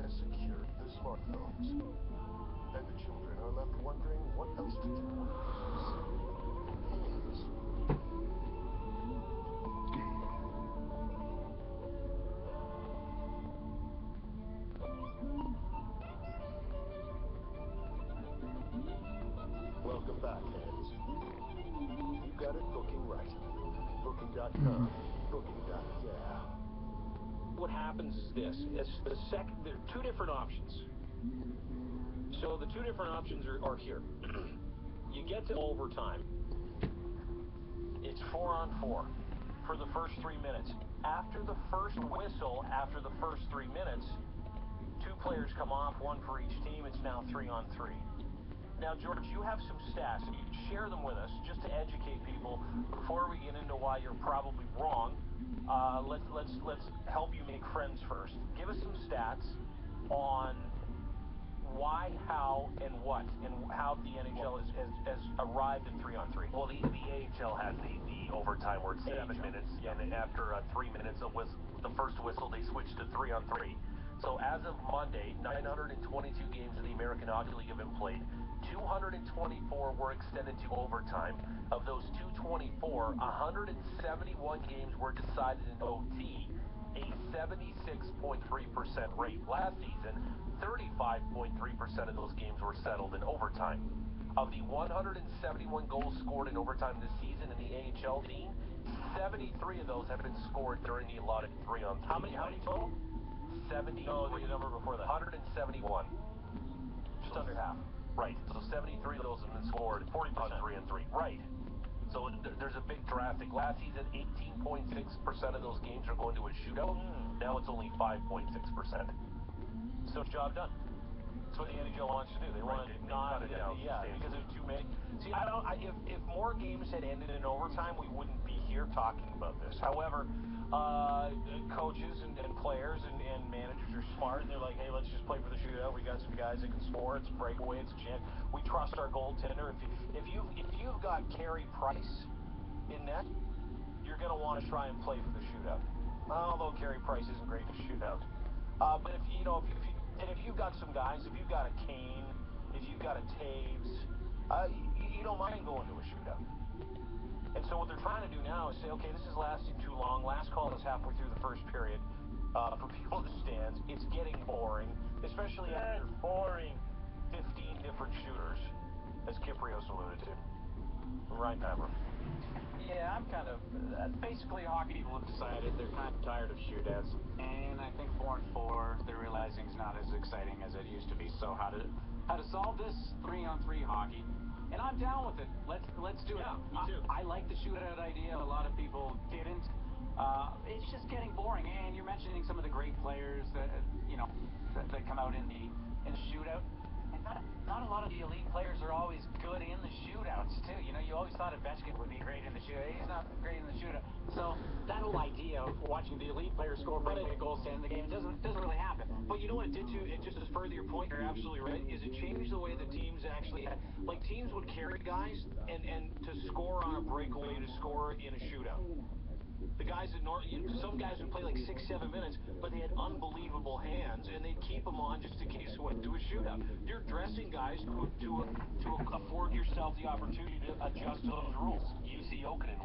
has secured the smartphones. And the children are left wondering what else to do with these. Welcome back, heads. You got it booking right. Booking.com. Booking.yeah. What happens is this. There are two different options. So the two different options are here. You get to overtime. It's 4-on-4 for the first 3 minutes. After the first whistle, after the first 3 minutes, two players come off, one for each team. It's now 3-on-3. Now, George, you have some stats. You can share them with us just to educate people before we get into why you're probably wrong. Let's help you make friends first. Give us some stats on why, how, and what, and how the NHL has arrived at 3-on-3. Well, the AHL has the overtime where it's 7 minutes, and then after 3 minutes of the first whistle, they switch to 3-on-3. So as of Monday, 922 games in the American Hockey League have been played. 224 were extended to overtime. Of those 224, 171 games were decided in OT, a 76.3% rate. Last season, 35.3% of those games were settled in overtime. Of the 171 goals scored in overtime this season in the AHL team, 73 of those have been scored during the allotted 3-on-3. How many total? 70. No, the number before that. 171. Just under half. Right. So 73 of those have been scored 40%. on 3-on-3. Right. So there's a big drastic. Last season, 18.6% of those games are going to a shootout. Now it's only 5.6%. So job done. That's what the NHL wants to do. They want to not, because there's too many. See, if more games had ended in overtime, we wouldn't be here talking about this. However, coaches and players and managers are smart, and they're like, hey, let's just play for the shootout. We got some guys that can score. It's a breakaway. It's a chance. We trust our goaltender. If you've got Carey Price in net, you're going to want to try and play for the shootout. Although Carey Price isn't great in shootout. But if you've got some guys, if you've got a Kane, if you've got a Taves, you don't mind going to a shootout. And so what they're trying to do now is say, okay, this is lasting too long. Last call is halfway through the first period for people in the stands. It's getting boring, especially after 15 different shooters, as Kiprios alluded to. Ryan Pepper. Yeah, I'm kind of, basically hockey people have decided they're kind of tired of shootouts, and I think 4-on-4, they're realizing it's not as exciting as it used to be. So how to solve this 3-on-3 hockey, and I'm down with it. Let's do it. Me too. I like the shootout idea. A lot of people didn't. It's just getting boring, and you're mentioning some of the great players that come out in the shootout. Not a lot of the elite players are always good in the shootouts, too. You always thought Ovechkin would be great in the shootout. He's not great in the shootout. So that whole idea of watching the elite players score breakaway goals to end the game doesn't really happen. But you know what it did too? It just to further your point, you're absolutely right, is it changed the way the teams actually had, like teams would carry guys and to score on a breakaway, to score in a shootout. The guys that some guys would play like 6-7 minutes, but they had unbelievable hands, and they'd keep them on just in case they went to a shootout. You're dressing guys to afford yourself the opportunity to adjust to those rules. UC Oakland